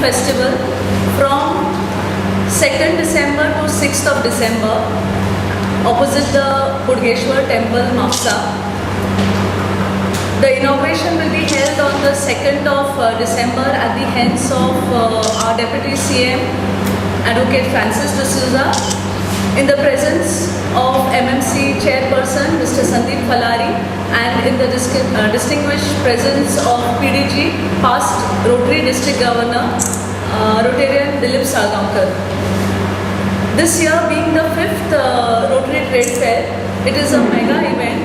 festival from 2nd December to 6th of December opposite the Budgeshwar Temple, Mapsa. The inauguration will be held on the 2nd of December at the hands of our Deputy CM, Advocate Francis D'Souza, in the presence of MMC Chairperson Mr. Sandeep Falari, and in the distinguished presence of PDG, past Rotary District Governor, Rotarian Dilip Salgaonkar. This year being the 5th Rotary Trade Fair, it is a mega event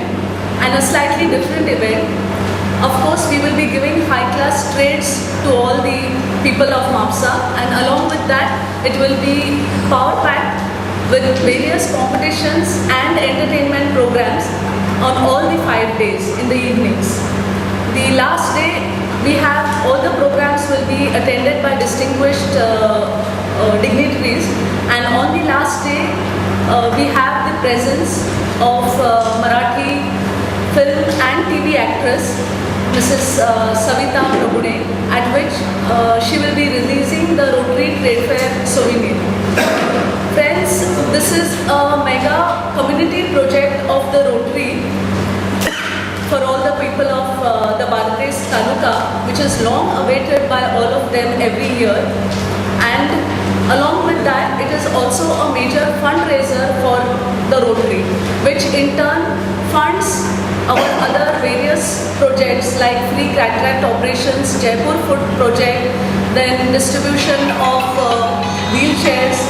and a slightly different event. Of course, we will be giving high-class trades to all the people of Mapsa, and along with that, it will be power-packed with various competitions and entertainment programs on all the 5 days in the evenings. The last day, we have all the programs will be attended by distinguished dignitaries, and on the last day, we have the presence of Marathi film and TV actress Mrs. Savita Prabhude, at which she will be releasing the Rotary Trade Fair souvenir. Friends, this is a mega community project of the Rotary for all the people of the Badates Taluka, which is long awaited by all of them every year. And along with that, it is also a major fundraiser for the Rotary, which in turn funds our other various projects like free cataract operations, Jaipur Food Project, then distribution of wheelchairs,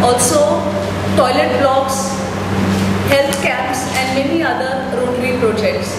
also toilet blocks, health camps, and many other Rotary projects.